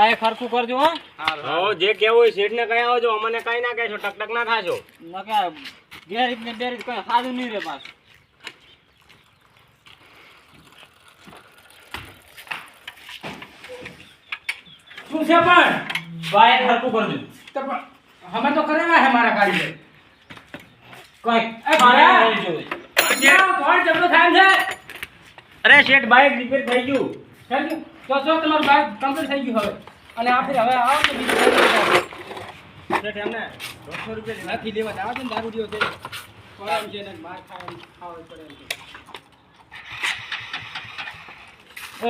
Bike હરખું કરજો હો. હો જે કેવું હોય શેઠ ને કઈ આવજો, અમને કઈ ના કહેશો, ટકટક ના થાશો. નકે ગેરેજ ને બેરેજ કોઈ સારું નહીં રે પાછું. શું છે પણ બાઈક હરખું કરજો. તો પણ હમે તો કરેલા હે મારા કારીગર. કોઈ એ ભાડા નહીં જોવે. કોણ જબરો થાય છે? અરે શેઠ બાઈક રિપેર થઈ ગયું. થઈ ગયું? તો જો તમારું બાઈક કમ્પ્લીટ થઈ ગયું હવે. અને આ ફેર હવે આવો તો બીજું શેઠ એમને 200 રૂપિયા નાખી દેવા જાવ છે ને દારૂ દીવો છે. કોણ છે ને માર ખાવા પડે એમ છે.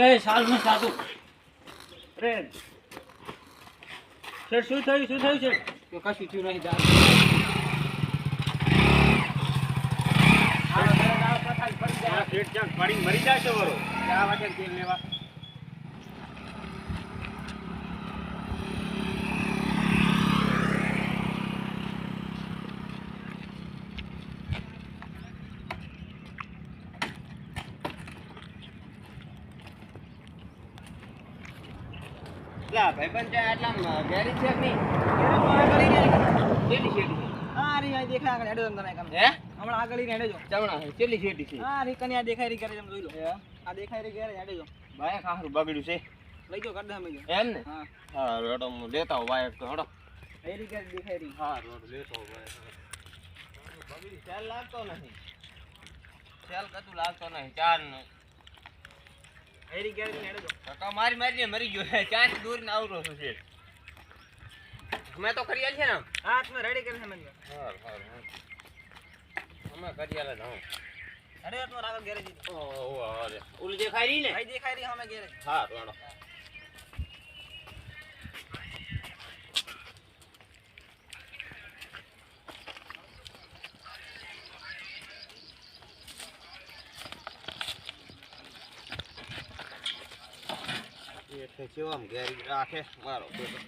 એ સાલ નું સાદું. અરે શેઠ શું થયું છે? તો કશું થયું નહીં દારૂ. શેઠ ચાલ પડી મરી જાય છે વરો. આ વાગે તેલ લેવા. ભાઈબંધ છે આટલા ગેરેજ છે કે નહીં? કેટલી શેઠી છે? હા રી આ દેખાય આગળ હેડો તમે કામ. હે હમણાં આગળ ઈ હેડો. જમણા છે કેટલી શેઠી છે? હા રી કન્યા દેખાય રી ગેરેજ એમ જોઈ લો. આ દેખાય રી ગેરેજ હેડો. બાઈક હારું બગડ્યું છે લઈ ગયો કર દે અમે. એમ ને? હા હા રોડો હું લેતા હું બાઈક તો હડો. એ રી ગેરેજ દેખાય રી. હા રોડ લેતો હું બાઈક. બગડી સેલ લાગતો નહીં. સેલ કતું લાગતો નહીં. ચાર ને એ રી ગેરેજ હેડો. ટકા મારી મરી ગયો. ચાર દૂર ને આવરો છું છે. અમે તો કરી આલી છે ને. હા તમે રેડી કરી અમે. હા અમે કરી આલે હું. હેડો તો આગળ ગેરેજ. ઓ અરે ઓલી દેખાય રહી ને? ભાઈ દેખાય રી અમે ગેરેજ. હા રોડો. એ છે આમ ગેરેજ રાખે મારો બેટો.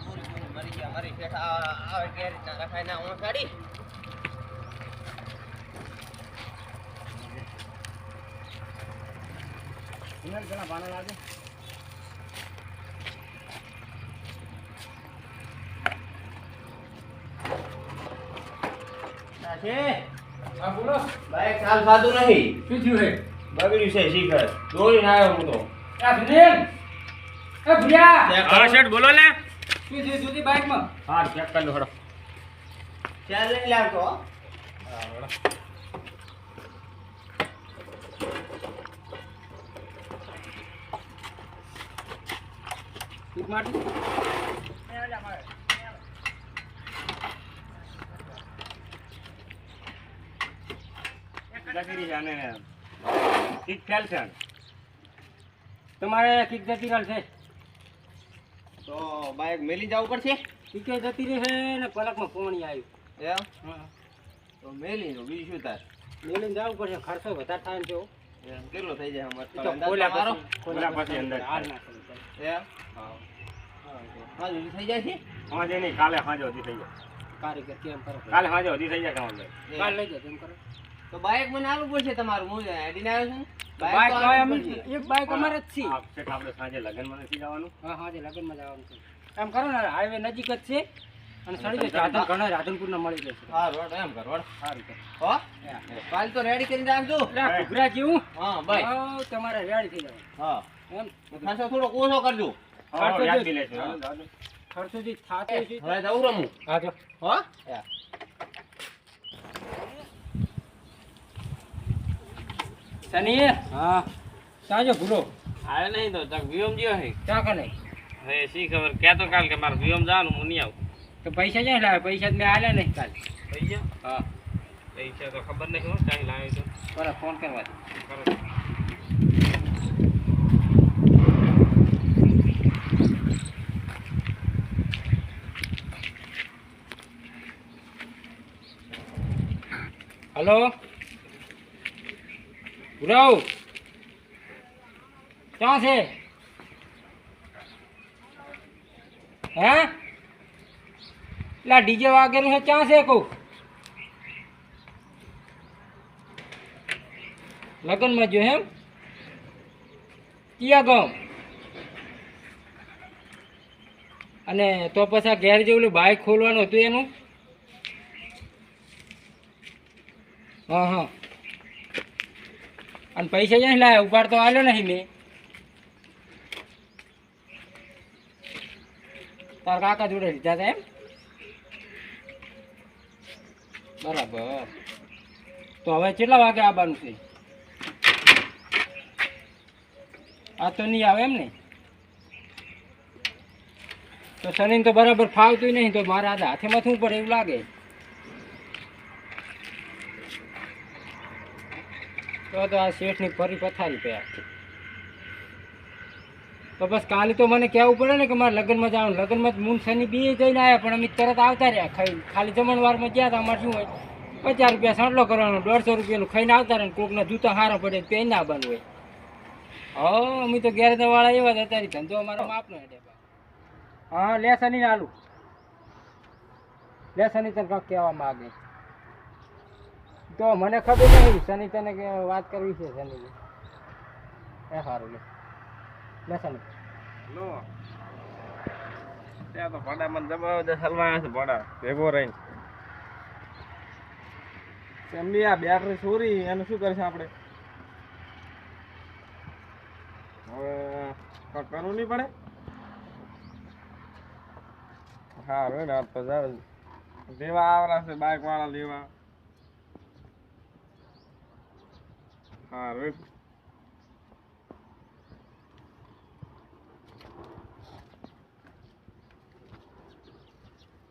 દૂર મરી ગયા મારી શેઠ આવે ગેરેજ ના રખાય ના હું ગાડી. ઇનર ઘણા ભાણા લાગે. હા બોલો. બાઈક ચાલ સાદું નહીં. શું થયું હે? બગડ્યું છે શીખર. દોડીને આવ્યો હું તો. આ સુનિલ એ ભૂયા હા શેઠ બોલો ને. શું થયું સુધી બાઈકમાં? હા ચેક કરી લો હડો. ચાલ લઈ લાવતો. હા હડો. ટીપ માટી લગીરી જાને ને ઠીક ખ્યાલ છે. તમારે કિક જતી રહે છે. તો બાઈક મેલી જવું પડશે. કિકે જતી રહે છે ને પલકમાં પોણી આવ્યું. એમ હા તો મેલી લો બીજું શું તાર. મેલીને જવું પડશે. ખર્ચો વધારે થાય ને જો. એમ કેટલો થઈ જાય અમાર તો ખોલ્યા પછી અંદર હાલ ના કરે. એમ હા હા જલ્દી થઈ જાય છે. સાંજે નહીં કાલે સાંજે સુધી થઈ જાય. કારીગર કેમ કરો? કાલે સાંજે સુધી થઈ જાય તમારે. કાલ લઈ જાઓ એમ કરો. તો બાઈક મને આલવું પડશે તમારું. હું હેડીને આવ્યો છું. બાઈક તો તો આલવું અમે પડશે. એક બાઈક અમારે જ છે. આ શેઠ આપણે સાંજે લગ્નમાં નથી જવાનું. હા હા જે લગ્નમાં જવાનું છે. એમ કરો ને હાઈવે નજીક જ છે અને સડી જાય રાધન ઘણા રાધનપુરના મળી જશે. હા રોડ એમ કર રોડ. સારું છે. હો કાલ તો રેડી કરીને રાખજો. એટલે આ ઘૂઘરા જેવું હા બાઈક. હા તમારે રેડી થઈ જવાનું. હા એમ ખાસો થોડો ઓછો કરજો. ખર્ચો યાદ જે- બી લેજો. ખર્ચો જે થતો છે. હવે જવું રમું. હા જો હો સની હા સાજો ભૂલો આવે નહીં તો તક વિયમ જ્યો હે. ક્યાં કરે હવે શી ખબર ક્યાં તો કાલ કે મારે વિયમ જવાનું હું નહીં આવું. તો પૈસા ક્યાં લાવે? પૈસા તો મેં આલ્યા નહીં કાલ. થઈ ગયા હા પૈસા તો ખબર નહીં હો ક્યાંય લાવે તો. બરાબર ફોન કરવા દે. કરો. હલો ભૂરાવ ક્યાં છે? હે એટલે ડીજે વાગેલું છે ક્યાં છે કહું લગ્નમાં જો એમ કિયા ગામ અને તો પછી આ ઘેર જેવું બાઇક ખોલવાનું હતું એનું હા હા અને પૈસા ક્યાં લાયા ઉપાડ તો આવ્યો નહીં મેં તાર કાકા જોડે લીધા હતા એમ બરાબર તો હવે કેટલા વાગે આવવાનું છે આ તો નહીં આવે એમ ને તો શનિને તો બરાબર ફાવતું નહીં તો મારા આજે હાથે માથું પડે એવું લાગે તો આ શેઠની ફરી પથારી પે તો બસ કાલે તો મને કહેવું પડે ને કે મારે લગ્નમાં જવાનું લગ્નમાં મૂન શનિ બી જઈને આવ્યા પણ અમે તરત આવતા રહ્યા ખાલી જમણવારમાં ગયા હતા અમારે શું હોય 50 રૂપિયા સાંટલો કરવાનો 150 રૂપિયાનું ખાઈને આવતા રહે કોકના જૂતા સારા પડે તો એને આવવાનું હોય હા અમે તો ગેરવાળા એવા જ અત્યારે ધંધો અમારો માપનો હેડે હા લે શનિ આલુ લે શનિ તને કાંક કહેવા માગે તો મને ખબર નહીં શનિ તને કે વાત કરવી છે શનિ એ સારું લે શનિ લો ત્યાં તો ભાડા મને જબરદસ્ત હલવાયા છે ભાડા ભેગો રહીને એમની આ બેટરી ચોરી એનું શું કરશે આપણે હવે કરવું નહીં પડે હા રે રાત તો જાવ લેવા આવરા છે બાઇક વાળા લેવા હા રે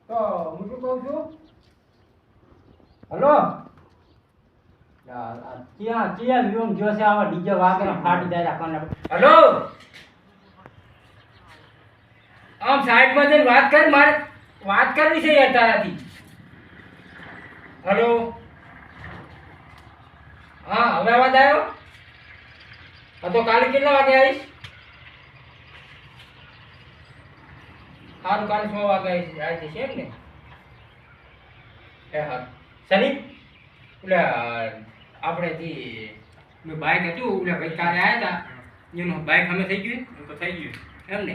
તો હું શું કહું છું હલો ક્યાં રૂમ જો છે આવા ડીજે વાગેલા ફાટી જાય કોને હલો આમ સાઈડમાં જઈને વાત કર મારે વાત કરવી છે યાર તારાથી હલો હા હવે અવાજ આવ્યો હા તો કાલે કેટલા વાગે આવીશ સારું કાલે 6 વાગે આવી જશે એમ ને એ હા શનિ એટલે આપણે જે બાઇક હતું એટલે ભાઈ કાલે આવ્યા હતા એનું બાઇક અમે થઈ ગયું તો થઈ ગયું એમ ને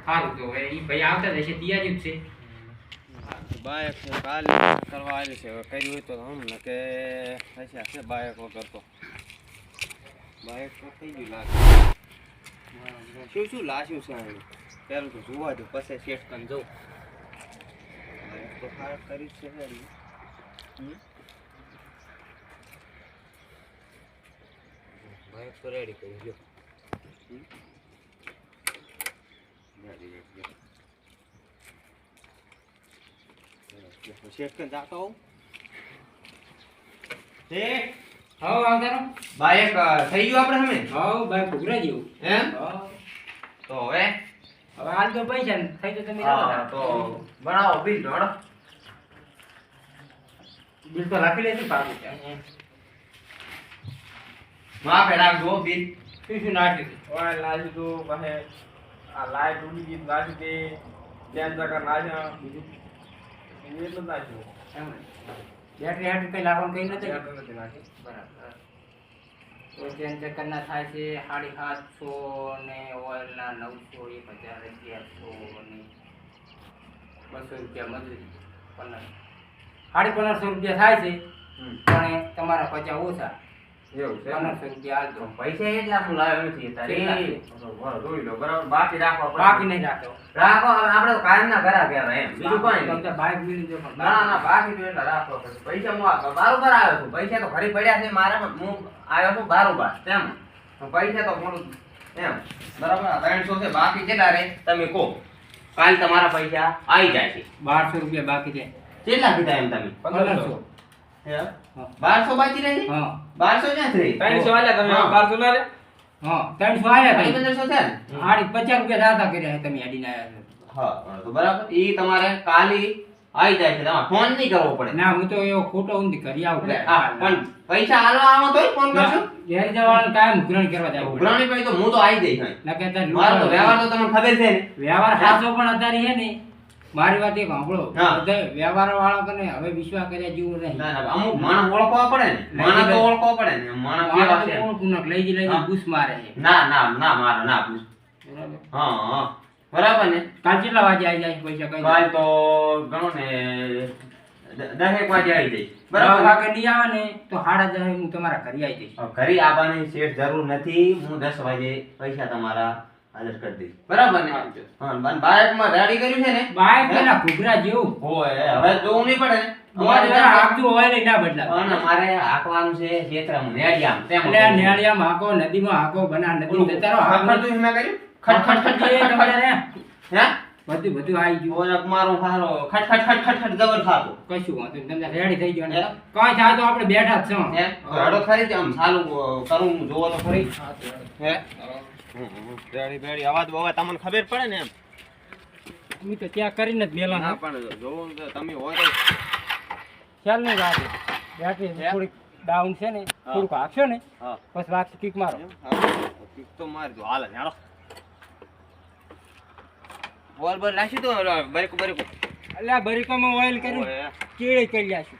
સારું તો હવે એ ભાઈ આવતા જ હશે તૈયારી જ છે બાઇક કાલે કરવા આવી છે હવે કર્યું હોય તો હમ ને કે હશે હશે બાઇક વગર તો બાઇક તો થઈ ગયું લાગે શું લાશ્યું છે આનું પેલું તો જોવા દો પછી શેઠ કન જવું બાઇક તો ખાસ કરી છે બાઇક તો રેડી કરી જો શેઠ કન જાતો હોઉં હા આવતા બાઇક થઈ ગયું આપણે અમે હા બાઇક ઉઘરા જેવું એમ હા તો હવે હાલ તો પૈસા ને થઈ તો તમે હા તો બનાવો બિલ ઢોળો બિલ તો રાખી લેજો પાછું માપે રાખજો બિલ શું નાખ્યું ઓય લાજી તો પાસે આ લાઈટ ઉડી ગઈ લાજી કે ધ્યાન જગા નાખ્યા બીજું એટલું નાખ્યું બેટરી હાટ કઈ લાવવાનું કઈ નથી નથી નાખી બરાબર તો જેન ચક્કરના થાય છે 750 ને ઓઇલના 900 1000 1100 ને 200 રૂપિયા મજૂરી 1500 રૂપિયા થાય છે પણ તમારા 50 ઓછા એવું છે 1500 રૂપિયા આલજો પૈસા એટલા હું લાવ્યો નથી તારે જોઈ લો બરાબર બાકી રાખવા પડે બાકી નહીં રાખો રાખો આપણે તો કાયમ ના કરા ગયા એમ બીજું કોઈ નહીં તમને બાઇક મિલી જો પણ ના ના બાકી તો એટલા રાખવા પડે પૈસા હું બારોબાર આવ્યો છું પૈસા તો ઘરે પડ્યા છે મારા હું આવ્યો છું બારોબાર તેમ પૈસા તો મોડું એમ બરાબર 300 છે બાકી કેટલા રે તમે કહો કાલ તમારા પૈસા આવી જાય છે 1200 રૂપિયા બાકી છે કેટલા કીધા એમ તમે 1500 હે 1200 બાકી રહે હા 1200 ક્યાં થઈ 300 વાળા તમે 1200 ના રે હા 300 આયા ભાઈ તમે 1500 છે ને આડી 50 રૂપિયા દાતા કર્યા છે તમે આડીને આયા છો હા તો બરાબર ઈ તમારે કાલી આવી જાય છે તમારે ફોન નહીં કરવો પડે ના હું તો એવો ખોટો ઊંધી કરી આવું હા પણ પૈસા હાલવા આવો તોય ફોન કરશો ઘેર જવાનું કાયમ ઉઘરાણી કરવા જાય ઉઘરાણી પછી તો હું તો આવી જઈશ અહીં. ના કહેતા મારો તો વ્યવહાર તો તમને ખબર છે ને વ્યવહાર સાચો પણ અત્યારે છે ને મારી વાત એક સાંભળો હા. બધા વ્યવહાર વાળા કને હવે વિશ્વાસ કર્યા જેવું નહીં ના ના અમુક માણસ ઓળખવા પડે ને માણસ તો ઓળખવા પડે ને માણસ કેવા છે કોણ કુનક લઈ જઈ હા. બુસ મારે છે ના ના ના મારે ના પૂછ બરાબર હા હા બરાબર ને કાલ કેટલા વાગે આવી જાય પૈસા કઈ કાલ તો ગણો ને 10 વાગે આવી જઈશ બરાબર બરાબર વાગે નહીં આવે ને તો 10:30 હું તમારા ઘરે આવી જઈશ હવે ઘરે આવવાની શેઠ જરૂર નથી હું 10 વાગે પૈસા તમારા હાજર કરી દઈશ બરાબર ને હા અને બાઇકમાં રેડી કર્યું છે ને બાઈક પેલા ઘૂઘરા જેવું ઓય હવે જોવું નહીં પડે ને અમારે જરા હાંકતું હોય ને ના બદલાય અને મારે હાંકવાનું છે ખેતરમાં નેડિયામ તેમ એટલે આ નેળિયામાં હાંકો નદીમાં હાંકો બના નદીમાં જતા રહો ખબર તો મેં કર્યું ખટ ખટ ખટ ખટ ખટ હે બધું આવી ગયું ઓય મારું હારો ખટ ખટ ખટ ખટ ખટ જબર ખાતો કશું વાંધો નહીં તમને રેડી થઈ ગયો ને હે? કાંઈ થાય તો આપણે બેઠા જ છો હે તો હેડો ખરી જ આમ ચાલુ કરું જોવો તો ખરી હે રેડી રેડી અવાજ બવા તમને ખબર પડે ને એમ હું તો ત્યાં કરીને જ મેલા ના પણ જોવો તો તમે હોય તો ખ્યાલ નહીં રાતે બેટરી થોડીક ડાઉન છે ને થોડુંક હાંકશો ને હા બસ વાત કિક મારો કિક તો માર દો હાલ હેડો બોલ બોલ લાશી તો બરેકો બરેકો એટલે આ બરીકામાં ઓઇલ કરી ઓય ચીડે કરી આશું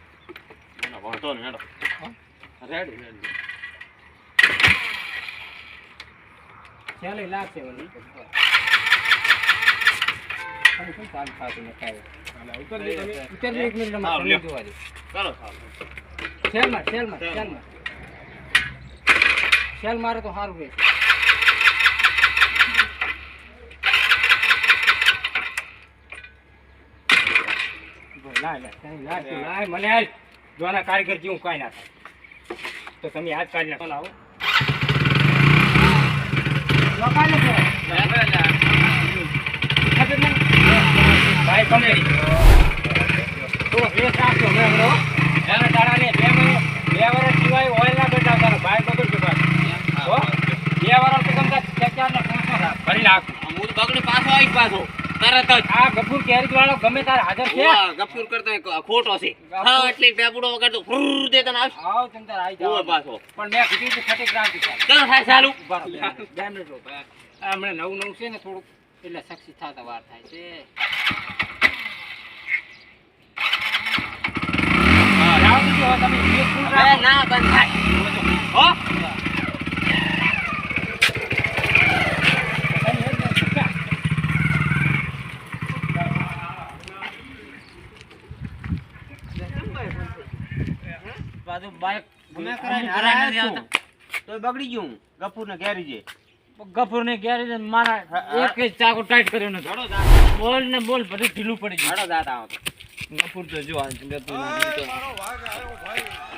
ના વાંધો ને હેડો રેડી રેડી ચાલે લાગશે વળી અને શું ચાલુ થતું ને કાંઈ ઉતર એક મિનિટમાં હા, તમે લ્યો. જોવા દે ચાલો ચાલો સેલ મારે તો સારું રહેશે લાય મને હાલ જોના કારીગર જેવું કાંઈ ના થાય તો તમે આજ કાઢી નાખો આવો લોકાલે કરો. ખબર નહીં? ભાઈ કમે થોડો રેસ રાખજો મેં હમણાં, હો. એના દાડાને 2 વર્ષ સિવાય ઓઇલ ના બદલાવતા ભાઈ બગડજો ભાઈ હો 2 વર્ષ તો તમને ચેકર ને પહોંચો ભરી નાખો હું તો બગડી પાછો આવી પાછો તરત જ આ ગફુર કેરી વાળો ગમે તારે હાજર છે ઓવા ગફુર કરતો ખોટો છે હા એટલે પેપડો વગર તો ફ્રૂ દે તને આવશે આવો તમે તારે આવી ઓવા જાઓ પાછો પણ મેં કીધું તું ખટી ક્રાંતિ ચાલે ચાલો થાય ચાલુ ઉભા રહો, 2 મિનિટ રહો ભાઈ. આ હમણાં નવું છે ને થોડુંક એટલે સક્સેસ થતા વાર થાય છે હા જાઓ તો જો તમે એક ફૂલ હવે રાખો. ના બંધ થાય હો પાછું બાઈક અમે અમુક કરાઈને કરાઈને હારા નથી છું. આવતા. તોય બગડી ગયું ગફુર ને ઘેરી જે ગફુરને ગેરેજ ને મારા હા. એક જ ચાકુ ટાઈટ કર્યો નથી ઘડો દાતા બોલ ને બોલ બધું ઢીલું પડી ગયું ઘડો દાતા આવતો ગફુર તો જો આ જગતનું નામ તો.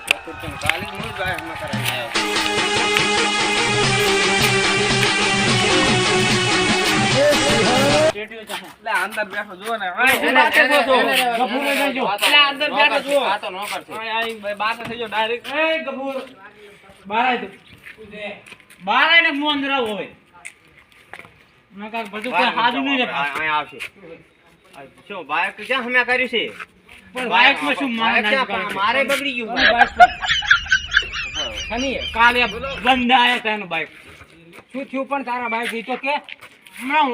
ગફુર તો કાલે હું જ બાય અમે કરાઈને આવ્યો ટેટીઓ ચાહે. એટલે અંદર બેઠો જુઓ ને શું વાત કરો છો? ગફુરને જજો. એટલે અંદર બેઠો જુઓ આ તો નોકર છે બાર થઈ ગયો ડાયરેક્ટ એ ગફુર બહાર આય તું. બહાર આય ને હું અંદર આવું હવે મેં કાંઈક બધું કોઈ હાજુ નહીં રે અહીંયા આવશે શું બાઈક ક્યાં હમે કર્યું છે પણ બાઈકમાં શું મારે બાઈક ક્યાં? મારે બગડી ગયું બાઈક પર. શનિ કાલે બંધ આયા તા એનું બાઈક શું થયું પણ તારા બાઈક ઈ તો કે હમણાં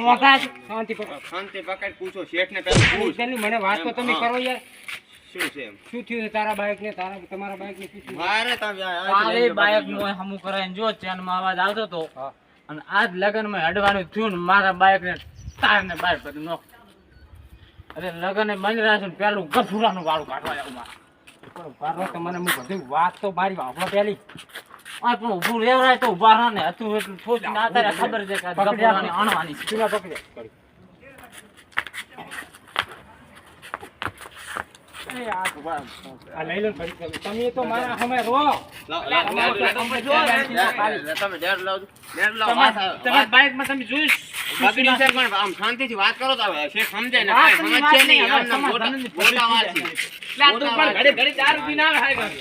મોટા જ. શાંતિ પકડ શાંતિ પકડ પૂછો શેઠ ને પેલા પૂછ તેની મને વાત તો તમે કરો યાર શું છે એમ શું થયું છે તારા બાઈક ને તમારા બાઈક ને શું થયું મારે તમે કાલે બાઈક નું હમું કરાઈને જો ચેનમાં અવાજ આવતો તો હા. અને આજ લગનમાં હડવાનું થયું ને મારા બાઈક ને તાર ને બાઈક બધું નોખ અરે લગન એ બંધ રહ્યા છે ને પેલું ગફુરાનું વાળું કાઢવા જાવ મારે પણ ઉભા રહો, તમને હું બધી વાત તો મારી વાપરો પેલી આ પણ ઊભું રહેવાય તો ઊભા રહો ને હતું એટલું થોડું ના તારે ખબર છે કે આ પકડી ગફુરાની રાખો. અણવાની છે. ચૂલા પકડે એ આ ઉભા રહો. આ લઈ લો ને ફરી તમે. તમે તો મારા સામે રો તમે ડેર લાવજો ડેર લાવો તમારા બાઈકમાં તમે જોયું બગડી છે પણ આમ શાંતિથી વાત કરો તો શેઠ સમજાય ને વાત કાંઈ ની સમજ છે વાત નહીં નહીં, આમ હવે મોટા વાત છે તું પણ ઘડી ઘડી દારૂ પીને આવે હાય ઘર.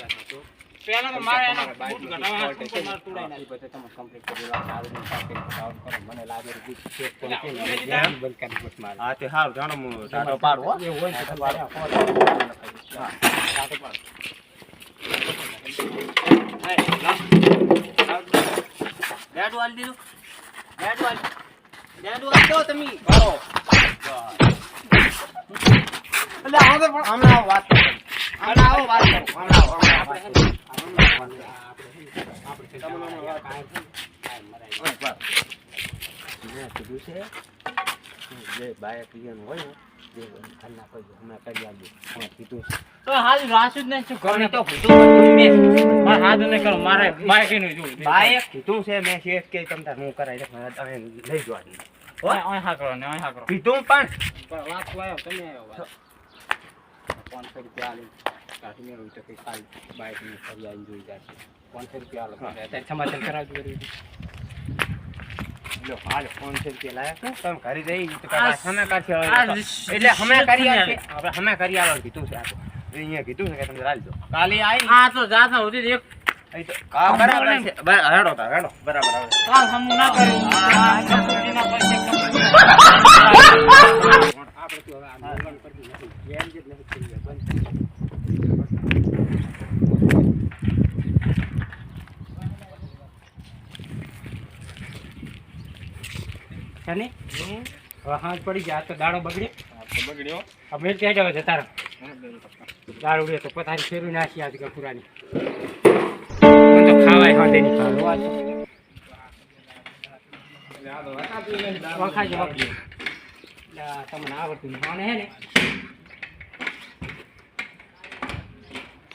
પહેલા તો મારે એના બૂટ કઢાવવા ફોલ્ટ હતું, મારે તોડાઈ એ નાખ્યું. બધું તમે કમ્પ્લીટ કરી લો આવીને સાથે ફટાફટ કરો મને લાગે છે કે ચેક પણ છે ને એટલે ધ્યાન બંધ કરી બસ મારે હા તે હારું જાણો હું ટાટો પાડું હો. એ હોય તો તમારે આ ફોન હા. ટાટો પાડો. બેડું આલી દીધું. બેડું આલી. બેડું આલી દો તમે. કરો. એટલે હવે પણ હમણાં આવો વાત કરો. હમણાં આવો વાત કરો. હમણાં આવો. મેં કીધું છે જે બાય પીવાનું હોય ને જે ઘરના કોઈ હમણાં કરી આપજો મેં કીધું છે તો હાલ રાસું જ નહીં શું ગમે ઘરને તો કીધું મેં. મારે હાથ નહીં કરો, મારે બાઈક એનું જોવું. બાએ કીધું છે મેં શેઠ કે તમ તાર હું કરાવી દે તમે લઈ જવાની. ઓય હા કરો ને, ઓય હા કરો. કીધું પણ પણ વાત તો આવ્યો તમે આવ્યો વાત 500 રૂપિયા આલી કાઢી મેળવું તો કંઈ કાલ બાઇકની ફરી આવીને જોઈ જશે 500 રૂપિયા આલો અત્યારે સમાધાન કરાવજો કર્યું લો હાલ 500 રૂપિયા લાયા છો તમે ઘરે જઈ તો આ કાકા હમે કાઢી આ આવે એટલે હમે કરી આપે આપણે હમે કરી આલો કીધું છે આ તો અહીંયા કીધું છે કે તમે રાલ દો કાલે આવી આ તો જાતા હોતી એક અહીં તો હા બરાબર છે હેડો તા હેડો બરાબર આવે કાલ હમ ના કરું. આ કપૂરજીના પૈસે આપણે તો હવે આ મોબાઈલ પરથી નથી ગેમ જ નથી થઈ ગયા બંધ થઈ ગયા. શની? હવે હાથ પડી ગયા આ તો દાડો બગડ્યો હવે ક્યાં જાવ છે તારા દારૂ ઉડે તો પથારી ફેરવી નાખી આજ કપૂરાની મને તો ખાવાય હાથે નહીં ખાવાનું આ તો વખાજો વખજો તમને આવડતું નહીં મને હે ને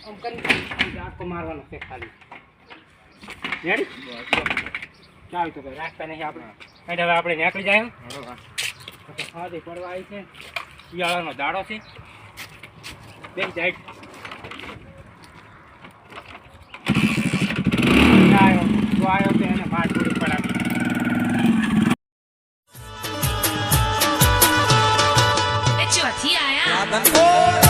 આમ કરી આટકો મારવાનો છે ખાલી રેડી ચાલ તો ભાઈ રાખતા નહીં આપણે એટલે હવે આપણે નીકળી જાય હા તે પડવા આવી છે શિયાળાનો દાડો છે બે જાય આવ્યો તો એને ભાત પૂરી પડાવી It's your TII.